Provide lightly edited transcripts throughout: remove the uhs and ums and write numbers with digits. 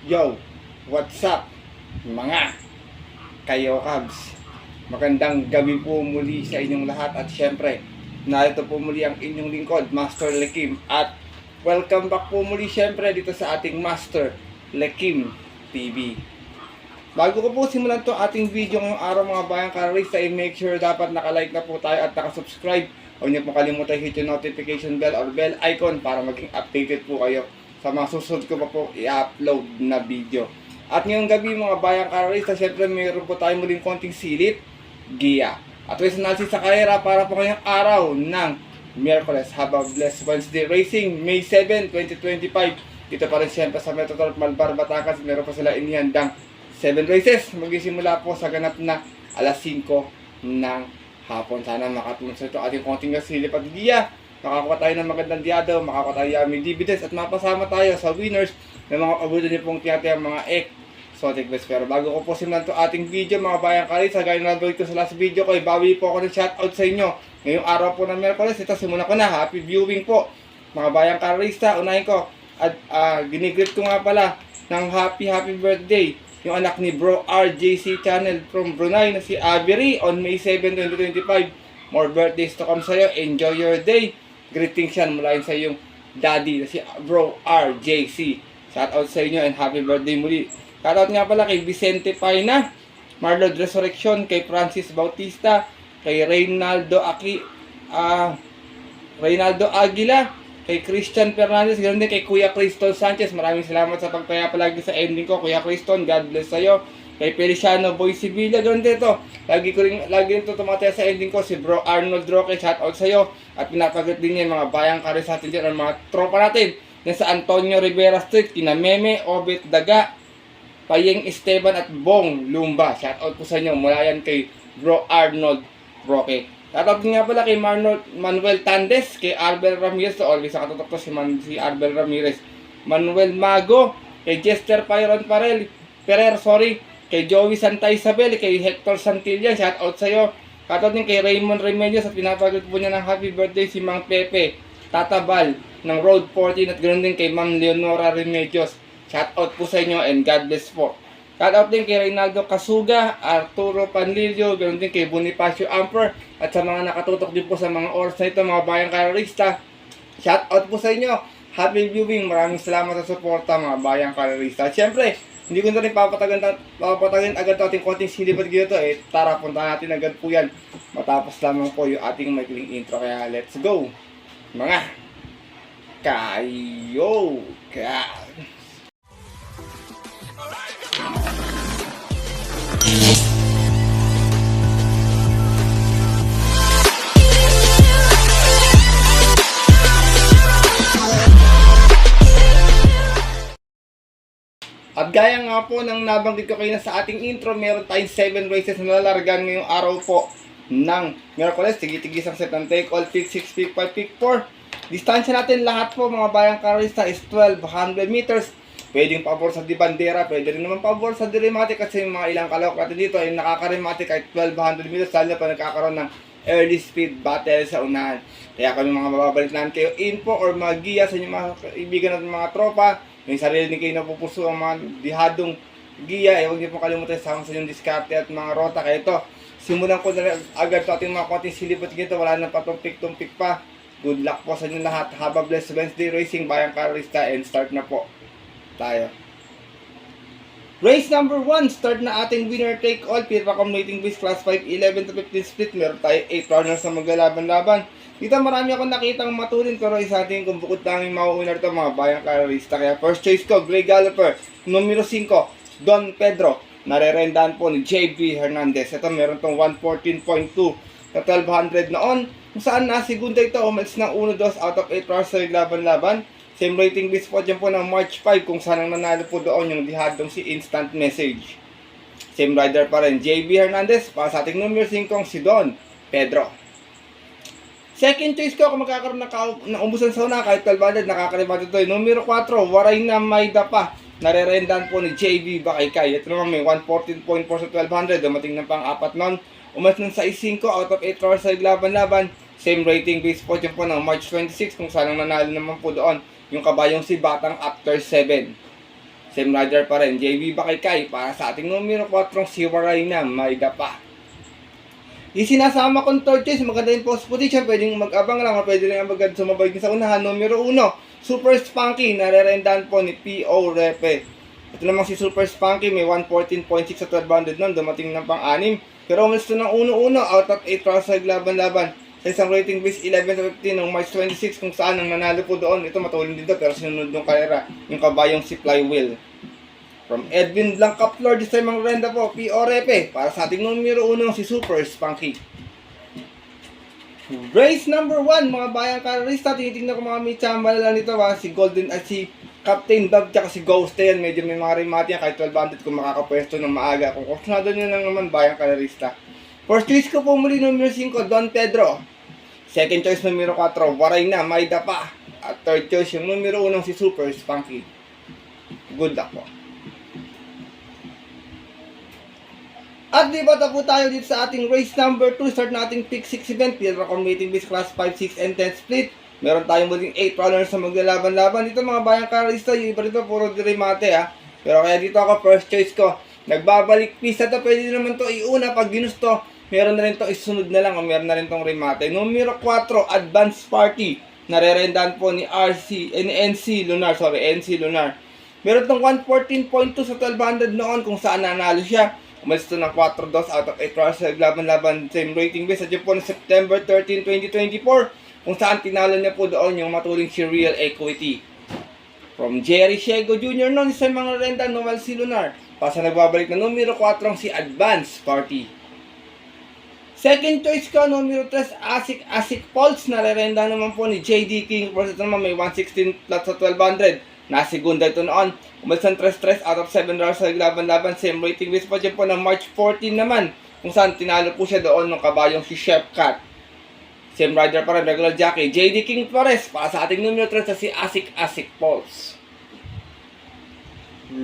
Yo, what's up mga kayo Cubs? Magandang gabi po muli sa inyong lahat at syempre, narito po muli ang inyong lingkod, Master Lekim. At welcome back po muli syempre dito sa ating Master Lekim TV. Bago ko po simulan to ating video ngayong araw mga bayang karalista, make sure dapat nakalike na po tayo at nakasubscribe. Huwag niyo po kalimutan hit yung notification bell or bell icon para maging updated po kayo sa mga susunod ko pa po i-upload na video. At ngayong gabi mga bayang karalista, syempre mayroon po tayo muling konting silip, giya. At race natin sa karera para po ngayong araw ng Miyerkules. Have a blessed Wednesday Racing, May 7, 2025. Dito pa rin syempre sa Metro Turf Malbar, Batangas. Meron po sila inihandang 7 races. Magsisimula po sa ganap na alas 5 ng hapon. Sana makatulong sa ito ating konting silip at giya. Makakuha tayo ng magandang diado, makakuha tayo ng dividends at mapasama tayo sa winners ng mga abudo niyo pong tiyatayang mga exotic bets. Pero bago ko po simulan ito ating video mga bayang karalista, gaya na ko sa last video ko, bawi po ako ng shoutout sa inyo. Ngayong araw po ng Miyerkules, ito simulan ko na. Happy viewing po mga bayang karalista. Unahin ko at ginigreet ko nga pala ng happy birthday yung anak ni Bro RJC Channel from Brunei na si Avery on May 7, 2025. More birthdays to come sa'yo. Enjoy your day. Greetings yan mula sa iyong daddy na si Bro RJC. Shoutout sa inyo and happy birthday muli. Shoutout nga pala kay Vicente Paina, Marlon Resurrection, kay Francis Bautista, kay Reynaldo Aguila, kay Christian Fernandez, ganoon din kay Kuya Criston Sanchez. Maraming salamat sa pagpaya palagi sa ending ko, Kuya Criston. God bless sa'yo. Kay Feliciano Boy Sevilla, ganoon din ito. Lagi ito tumataya sa ending ko, si Bro Arnold Roque. Shoutout sa'yo. At pinapagat din niya mga bayang kares natin dyan, mga tropa natin. Yan sa Antonio Rivera Street, kina Meme, Obet Daga, Payeng Esteban at Bong Lumba. Shoutout po sa inyo. Mula yan kay Bro Arnold Roque. Shoutout nga pala kay Manuel Tandes, kay Arbel Ramirez. So always nakatutok to si Arbel Ramirez. Manuel Mago, kay Jester Perer, kay Joey Santa Isabel, kay Hector Santillan. Shoutout sa iyo. Shoutout din kay Raymond Remedios at pinapagod po niya ng happy birthday si Mang Pepe Tatabal ng Road 14 at ganoon din kay Ma'am Leonora Remedios. Shoutout po sa inyo and God bless po. Shoutout din kay Reynaldo Casuga, Arturo Panlilio, ganoon din kay Bonifacio Amper at sa mga nakatutok din po sa mga oras na ito mga bayang karalista. Shoutout po sa inyo. Happy viewing. Maraming salamat sa suporta mga bayang karalista. At syempre, hindi ko na rin papatagan agad ating konting silip at gito tara, punta natin agad po yan. Matapos lamang po yung ating maikling intro. Kaya let's go mga kayo ka. At gaya nga po ng nabanggit ko kayo na sa ating intro, meron tayong 7 races na lalargan ngayong araw po ng Miyerkules. Tigi-tigis ang set ng take all, pick 6, pick 5, pick 4. Distansya natin lahat po mga bayang karalista is 1200 meters. Pwedeng pabor sa di bandera, pwede rin naman pabor sa dirematic kasi yung mga ilang kalawak natin dito ay nakakarematic kahit 1200 meters lalo pa nagkakaroon ng early speed battle sa unahan. Kaya kami mga mababalitan kayo info or mga giya sa inyong mga kaibigan at mga tropa. May sarili din kayo napupuso ang mga dihadong giya. Huwag niyo po kalimutan sa inyong diskarte at mga rota. Kaya ito, simulan ko na agad sa ating mga konting silip at gito. Wala na pa tumpik-tumpik pa. Good luck po sa inyo lahat. Have a blessed Wednesday Racing bayang karalista and start na po tayo. Race number 1, start na ating winner take all. Pirpa Accumulating Base Class 5, 11 to 15 split. Meron tayo 8 runners na maglalaban-laban. Dito marami akong nakitang matulin pero isa atin kung bukod tanging mauunar ito mga bayang karalista. Kaya first choice ko, Grey Galloper. Numero 5, Don Pedro. Narerendaan po ni JB Hernandez. Ito meron tong 114.2 na 1200 noon. Kung saan na segunda ito, umalis ng 1-2 out of 8 runners sa laban-laban. Same rating list po dyan po ng March 5 kung saan ang nanalo po doon yung dihadong si Instant Message. Same rider pa rin, JB Hernandez. Para sa ating numero 5 si Don Pedro. Second choice ko kung magkakaroon ng umbusan sa una kahit 1200 nakakalimata ito. Numero 4, Waray na Mayda pa. Narerendan po ni JB Bakaykay. Ito naman may 114.4 sa 1200. Dumating na pang 4 nun. Umas ng 6-5 out of 8 hours sa laban-laban. Same rating base po dyan po ng March 26 kung saan ang nanalo naman po doon yung kabayong si Batang after 7. Same rider pa rin, JB Bakay para sa ating numero 4 si Waray na may dapa. Isinasama kong third choice, maganda yung post position, pwedeng mag-abang lang o pwede rin agad sumabay din sa unahan. Numero 1, Super Spunky, narerendahan po ni P.O. Repe. Ito naman si Super Spunky, may 114.6 sa 1200 nun, dumating ng pang-anim. Pero umalis ito ng 1-1 out of 8 rounds sa laban-laban. Sa isang rating base 11-15 noong March 26 kung saan ang nanalo po doon. Ito matulin dito pero sinunod ng karera, yung kabayong si Flywheel. From Edwin Blanca Flor, this time ang renda po, P.O. Repe, para sa ating numero 1 si Super Spunky. Race number 1, mga bayang karerista, tinitingnan ko mga may tsamba lang nito si Golden at si Captain Bob tsaka si Ghost yan, medyo may mga remate yan kahit 1200 kung makakapwesto ng maaga. Kung kusunado nyo lang naman bayang karerista. First choice ko po muli numero 5, Don Pedro. Second choice numero 4, Waray na, may dapa. At third choice yung numero 1 si Super Spunky. Good luck po. At di ba tapo tayo dito sa ating race number 2, start nating pick 6 event, Pilra Combating Base Class 5, 6, and 10 split. Meron tayong muling 8 runners na maglalaban-laban. Dito mga bayang karista, yung iba rito puro dirimate Pero kaya dito ako, first choice ko. Nagbabalik pista to, pwede naman to iuna pag ginusto. Meron na rin to isunod na lang o meron na rin tong remate. Numero 4, Advance Party. Narerendahan po ni NC Lunar. Meron tong 114.2 sa 1200 noon kung saan nanalo siya. Umalis ito ng 4-2 out of 8 rounds sa laban-laban, same rating base. At yun po ng September 13, 2024 kung saan tinalo niya po doon yung matuling si Real Equity. From Jerry Shego Jr. noon sa mga renda, Noel C. Lunar. Pasa nagbabalik na numero 4 si Advance Party. Second choice ko, numero 3, Asik Pulse. Narerenda naman po ni JD King. First ito naman may 116 plus sa 1200. Nasigunda ito noon. Umalis ng 3-3 out of 7 rounds sa laban-laban. Same rating base pa dyan po ng March 14 naman. Kung saan tinalo po siya doon ng kabayong si Chef Cat. Same rider pa rin, regular jockey. JD King Flores para sa ating numero 3 sa si Asik Pulse.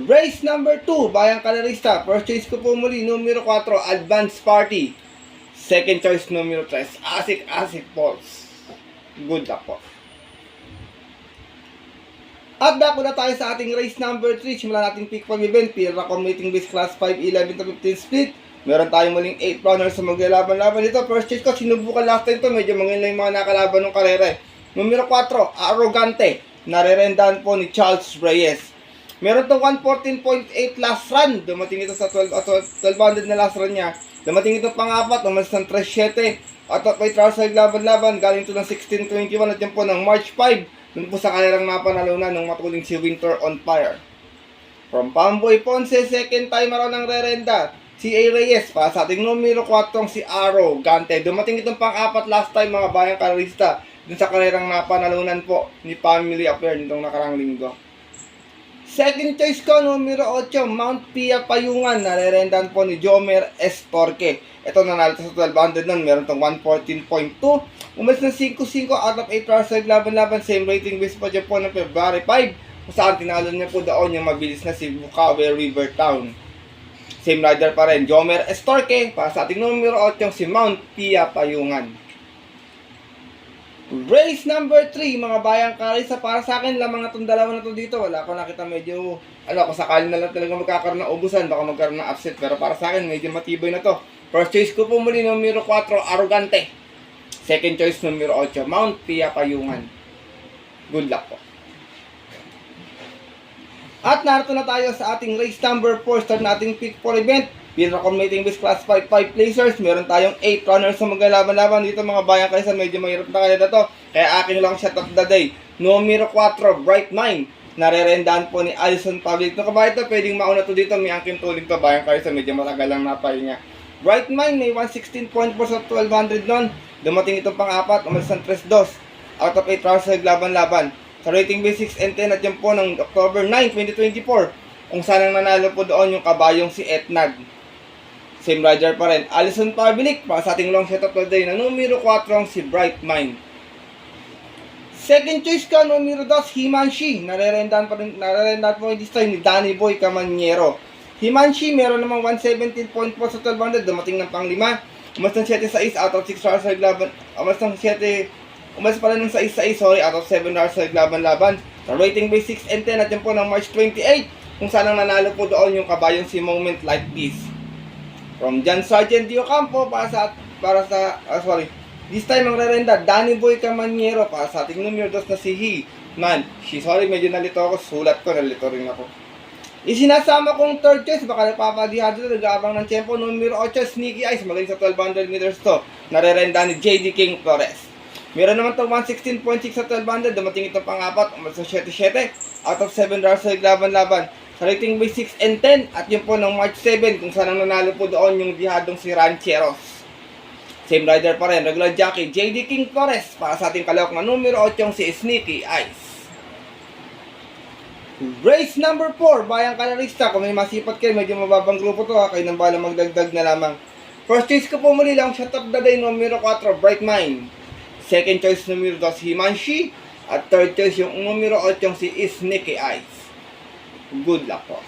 Race number 2, bayang kalarista. First choice ko po muli, numero 4, Advance Party. Second choice, numero 3, Asik Pulse. Good luck po. At dako na tayo sa ating race number 3. Simula nating pick 5 event. Pilra Combating Base Class 5, 11-15 split. Meron tayong muling 8 runners sa maglalaban-laban. Dito, first choice ko, sinubukan last time to. Medyo mangin lang yung mga nakalaban ng karera. Numero 4, Arrogante. Narerendahan po ni Charles Reyes. Meron tong 114.8 last run. Dumating ito sa 1200 na last run niya. Dumating ito pang-apat. Umalis ng 3-7. At may rounds sa laban-laban. Galing ito ng 16-21 at yan po ng March 5. Doon po sa kanilang napanalunan ng matuling si Winter on Fire. From Pamboy Ponce, second time around ng rerenda, si A. Reyes para sa ating numero 4 si Arrogante. Dumating itong pang-apat last time mga bayang karista doon sa kanilang napanalunan po ni Family Affair nitong nakarang linggo. Second choice ko, numero 8, Mount Pia Payungan. Narerendahan po ni Jomer Estorque. Ito nanalo sa 1200 nun. Meron tong 114.2. Umalis ng 5-5 out of 8 rounds sa laban-laban. Same rating base po dyan po ng February 5. Kung saan tinalo niya po doon yung mabilis na si Bukawe River Town. Same rider pa rin, Jomer Estorque. Para sa ating numero 8, si Mount Pia Payungan. Race number 3, mga bayang karisa. Para sa akin, lamang itong dalawa na to dito. Wala ko nakita medyo, kung sakali na lang talaga magkakaroon ng ubusan, baka magkaroon ng upset. Pero para sa akin, medyo matibay na to. First choice ko po muli, numero 4, Arrogante. Second choice, numero 8, Mount Pia Payungan. Good luck po. At narito na tayo sa ating race number 4, start nating pick 4 event. Pilra Combating Base Class 5, 5 placers. Meron tayong 8 runners sa maglalaban-laban. Dito mga bayang kaysa medyo mahirap na kaya na to. Kaya aking lang shot of the day. Numero 4, Bright Mind. Narerendahan po ni Alison Pavlik. No kabahay ito, pwedeng mauna to dito. May angkin tuling to bayang kaysa medyo matagal lang napahinga. Bright Mind may 116.4 sa 1200 nun. Dumating itong pang-apat. Umalis ng 3-2. Out of 8 rounds sa laban-laban. Sa rating base 6 and 10 at yan po ng October 9, 2024. Kung saan ang nanalo po doon yung kabayong si Etnag. Same rider pa rin, Alison Pavlik. Para sa ating long shot of the day na numero 4 si Bright Mind. Second choice ka, numero 2, Himanshi. Narerendahan po this time ni Danny Boy Camaniero. Himanshi, meron namang 117.4 sa 1200. Dumating ng pang-5. Umas ng 7-6 out of 6 rounds sa laban. Umas pala ng 6-6, out of 7 rounds sa laban-laban. Sa rating base 6 and 10 at yan po ng March 28. kung saan ang nanalo po doon yung kabayong si Moment Like This. From John Sergeant Dio Campo this time ang rerenda, Danny Boy Camaniero para sa ating numero 2 na si medyo nalito ako, sulat ko, nalito rin ako. Isinasama kong third choice, baka napapadihado na nag-aabang ng tempo, numero 8, Sneaky Eyes, magaling sa 1200 meters to, narerenda ni JD King Flores. Meron naman ito 116.6 sa 1200, dumating ito pang-apat, umalis sa 7-7, out of 7 rounds sa laban-laban. Sa rating by 6 and 10, at yun po ng March 7, kung saan ang nanalo po doon yung dihadong si Rancheros. Same rider pa rin, regular jockey, JD King Flores, para sa ating kalawak na numero 8 si Sneaky Eyes. Race number 4, Bayang Kalarista. Kung may masipat kayo, medyo mababang grupo to, kayo nang bala magdagdag na lamang. First choice ko po muli lang, Shot of the Day, numero 4, Bright Mind. Second choice, numero 2, Himanshi. At third choice, yung numero 8 si Sneaky Eyes. Good luck po.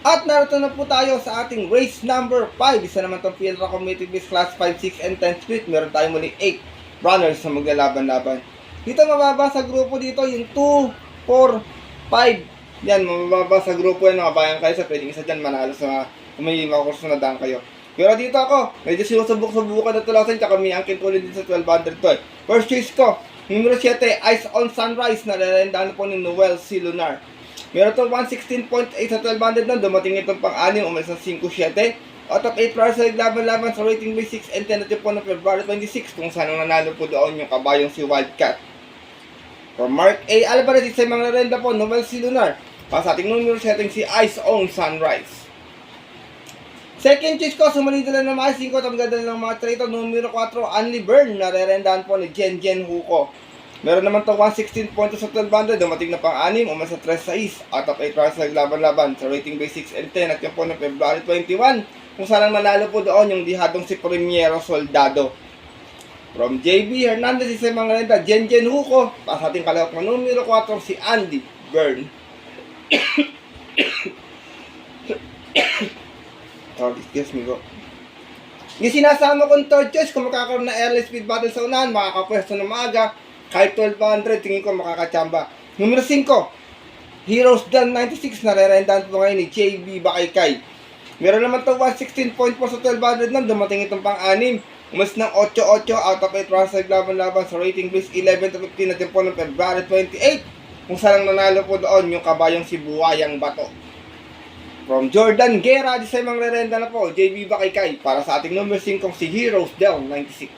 At narito na po tayo sa ating race number 5. Isa naman itong PLRA Committee Base Class 5, 6, and 10 split. Meron tayo muli 8 runners na maglalaban-laban. Dito mababa sa grupo dito yung 2, 4, 5. Yan, mababa sa grupo yan mga bayan kayo. Sa pwedeng isa dyan manalo sa may makurso na daan kayo. Pero dito ako, medyo sinusubok-subukan na tulasan. Tsaka may angkin ulit din sa 1200 to. First choice ko, numero 7, Eyes on Sunrise, na lalendaan po ni Noel C. Lunar. Meron ito 116.8 sa 1200 na, dumating itong pang-anim, umalis ng 5-7. Out of 8 rounds sa laban-laban sa rating by 6 and 10 natin po ng February 26, kung saan ang nanalo po doon yung kabayong si Wildcat. For Mark A. Alvarez, isa mga narenda po, Noel C. Lunar. Para sa ating numero 7, si Eyes on Sunrise. Second choice ko, sumalita na ng mga 5, tamgada ng mga trito, numero 4, Unli Burn, narerendahan po ni Jen Huko. Meron naman ito 116 points sa 1200, dumating na pang-6, umas sa 3-6, out of 8 rounds naglaban-laban sa rating by 6 and 10, at yun po ng February 21, kung saan manalo po doon yung dihadong si Primiero Soldado. From JB Hernandez, isa mga renta, Jen Huko, para sa ating kalawak na numero 4, si Andy Burn. Excuse me bro. Yung sinasama kong third choice, kung makakaroon na early speed battle sa unahan, makakapwesto ng maaga, kahit 1200, tingin ko makakachamba. Numero 5, Heroes Done 96, narerendahan po ngayon ni JB Bakaykay. Meron naman ito 116.4 sa 1200 na, dumating itong pang-6, umas ng 8-8, out of 8 rounds sa laban-laban sa rating base 11-15 natin po ng February 28, kung saan nanalo po doon yung kabayong si Buwayang Bato. From Jordan Guerra, di sa mga rerenda na po, JB Bakaykay, para sa ating number 5 si Heroes Del 96.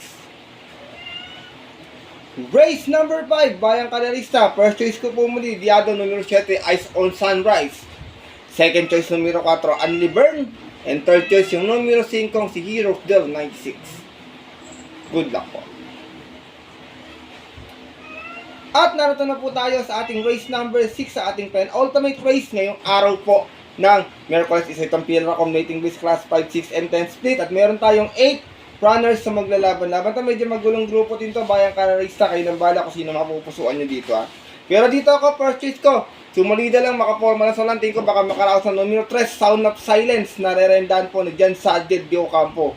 Race number 5, Bayang Kalarista. First choice ko po muli, Diado numero 7, Eyes on Sunrise. Second choice numero 4, Unli Burn. And third choice yung numero 5 si Heroes Del 96. Good luck po. At narito na po tayo sa ating race number 6 sa ating penultimate race ngayong araw po ng Merkules. Isa itong PLRA Committee Base Class 5, 6, and 10 split. At meron tayong 8 runners sa maglalaban-laban. Ito medyo magulong grupo dito, Bayang Kalarista. Kayo nang bala kung sino mapupusuan nyo dito ha. Pero dito ako, first choice ko, sumalida lang, makaporma na sa lanting ko, baka makaraos ng numero 3, Sound of Silence, na rerendahan po ni John Sergeant Dio Campo.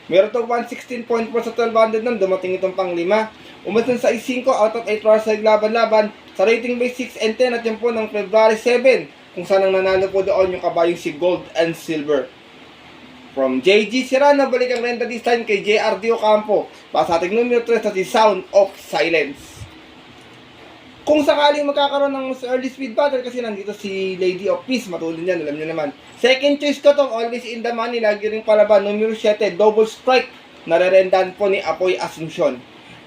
Meron itong 116.4 sa 1200 nun, dumating itong pang 5. Umasan sa 5, out of 8 rounds sa laban-laban, sa rating by 6 and 10, at yun po ng February 7, kung saan ang nanalo po doon yung kabayong si Gold and Silver. From JG Serrano, balik ang renta this time kay JR Dio Campo, para sa ating numero 3 na si Sound of Silence. Kung sakaling magkakaroon ng early speed battle, kasi nandito si Lady of Peace, matulin yan, alam nyo naman. Second choice ko tong Always in the Money, lagi rin palaban, numero 7, Double Strike, narerendahan po ni Apoy Asuncion.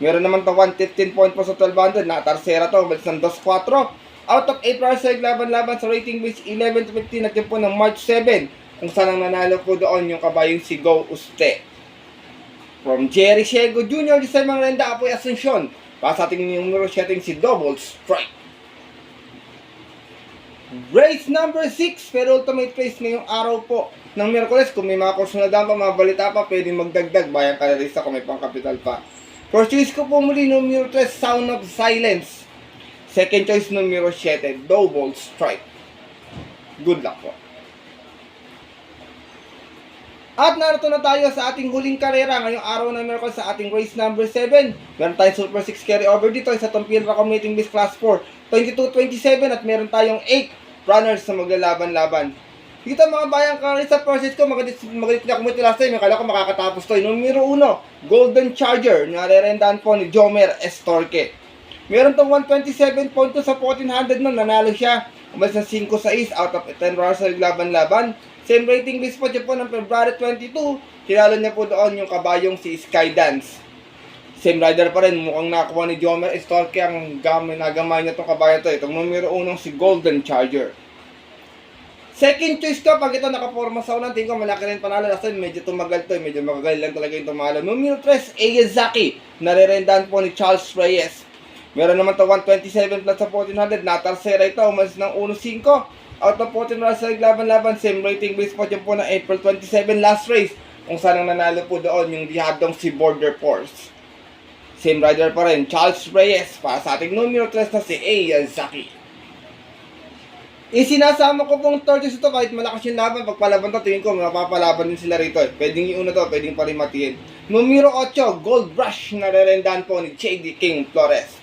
Meron naman to 115 point po sa 1200, na tarsera to, balis ng 2-4. Out of 8 rounds sa laban-laban sa rating base 11-15 at yun po ng March 7, kung saan ang nanalo po doon yung kabayong si Go Uste. From Jerry Shego Jr., di sa mga renda Apoy Asuncion, para sa ating numero 7 si Double Strike. Race number 6, pero ultimate race ngayong araw po ng Merkules. Kung may mga kurso na daan pa, mga balita pa, pwedeng magdagdag, Bayang Kalarista kung may pang-kapital pa. First choice ko po muli, numero 3, Sound of Silence. Second choice, numero 7, Double Strike. Good luck po. At narito na tayo sa ating huling karera ngayong araw ng Merkules sa ating race number 7. Meron tayong Super 6 carry over dito. Isa itong PLRA Committee Base Class 4. 22-27 at meron tayong 8 runners na maglalaban-laban. Dito mga bayang karis sa process ko, magalit na kumiti last time, akala ko makakatapos to. Numero 1, Golden Charger, narerendahan po ni Jomer Estorque. Meron tong 127.2 sa 1400 nun, nanalo siya. Umalis ng 5-6 out of 10 runners sa laban-laban. Same rating list po siya po ng February 22. Kilala niya po doon yung kabayong si Skydance. Same rider pa rin, mukhang nakuha ni Jomer Estorque ang nagamay niya itong kabayo to. Itong numero 1 si Golden Charger. Second choice ko, pag ito nakaporma sa unang, tingin ko malaki rin panalo. Last time, medyo tumagal to, medyo magagal lang talaga yung tumalo. Numero 3, Eyazaki, narerendahan po ni Charles Reyes. Meron naman to 127 plus sa 1400, natarsera ito, umalis ng 1-5. Out of 14 runs sa laban-laban, same rating base po dyan po na April 27 last race. Kung saan ang nanalo po doon yung dihadong si Border Force. Same rider pa rin, Charles Reyes, para sa ating numero 3 na si Eyazaki. Isinasama ko pong tortoise ito kahit malakas yung laban. Pagpalaban to, tingin ko mapapalaban din sila rito. Pwedeng iuna to, pwedeng pa rin matiin. Numero 8, Gold Rush, narerendahan po ni J.D. King Flores.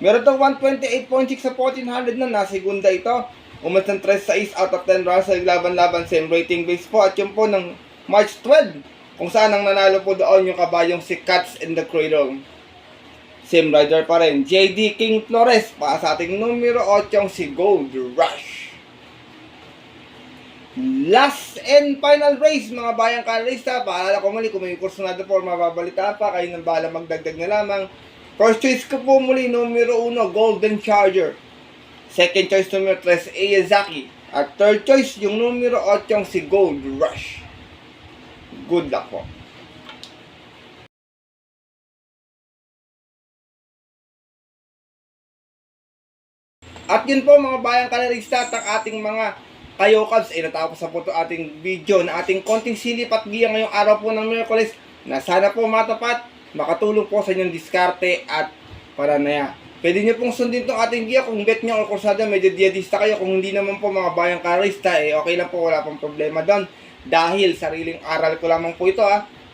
Meron tong 128.6 sa 1400 na nasegunda ito. Umalis ng 3-6 out of 10 runs sa laban-laban. Same rating base po at yun po ng March 12. Kung saan ang nanalo po doon yung kabayong si Cats in the Cradle. Same rider pa rin, J.D. King Flores, para sa ating numero 8 si Gold Rush. Last and final race, mga bayang karista. Paalala ko muli, kung may kursunado po, mababalita pa, kayo nang bahala magdagdag na lamang. First choice ko po muli, numero 1, Golden Charger. Second choice, numero 3, Eyazaki. At third choice, yung numero 8 si Gold Rush. Good luck po. At yun po mga bayang kanarista at ang ating mga kayokabs ay natapos na po ito ating video na ating konting silip at giya ngayong araw po ng Miyerkules na sana po matapat, makatulong po sa inyong diskarte at paranaya. Pwede nyo pong sundin itong ating giya kung bet nyo o kursada medyo diadista kayo. Kung hindi naman po mga bayang kanarista okay lang po, wala pong problema doon. Dahil sariling aral ko lamang po ito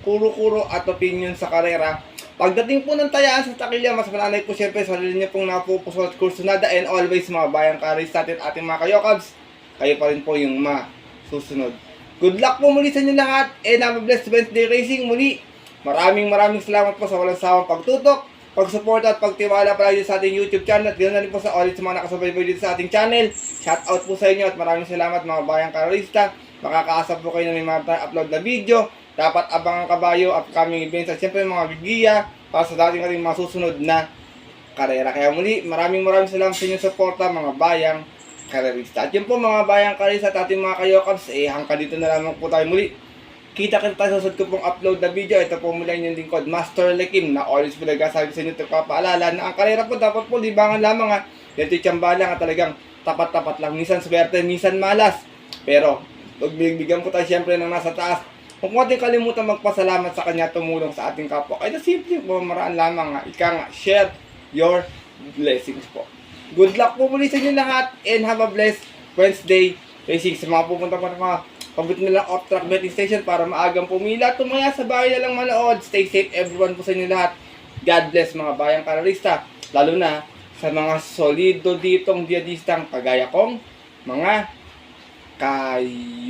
kuro-kuro at opinion sa karera. Pagdating po ng tayaan sa takilya, mas mananay po siyempre sarili niyo pong napupuso at kursunada and always mga bayang karista at ating mga kayokabs, kayo pa rin po yung masusunod. Good luck po muli sa inyo lahat and have a blessed Wednesday racing muli. Maraming salamat po sa walang sawang pagtutok, pagsuporta at pagtiwala palagi sa ating YouTube channel at ganoon na rin po sa ulit sa mga nakasabay dito sa ating channel. Shout out po sa inyo at maraming salamat mga bayang karista. Makakaasa po kayo na may mga upload na video. Dapat abangan kabayo, upcoming events at siyempre mga bigiya para sa dating ating mga susunod na karera. Kaya muli, maraming salamat sa inyong suporta mga bayang karerista. At yun po mga bayang karerista at ating mga kayokabs, hanggang dito na lamang po tayo muli. Kita-kita tayo sa susunod ko pong upload na video. Ito po mula inyong lingkod, Master Lekim, na always po nagsasabi sa inyo ito papaalala na ang karera po dapat po libangan lamang Dito yung tsamba lang talagang tapat-tapat lang. Minsan swerte, minsan malas. Pero, bigyan po tayo siyempre ng nasa taas. Kung ating kalimutan magpasalamat sa kanya tumulong sa ating kapwa, ay na simple po, maraan lamang share your blessings po. Good luck po muli sa inyo lahat and have a blessed Wednesday racing. Sa mga pupunta pa ng mga pabot nilang off-track betting station para maagang pumila, tumaya sa bahay na lang manood. Stay safe everyone po sa inyo lahat. God bless mga bayang karalista, lalo na sa mga solido ditong diadistang kagaya kong mga kayoka.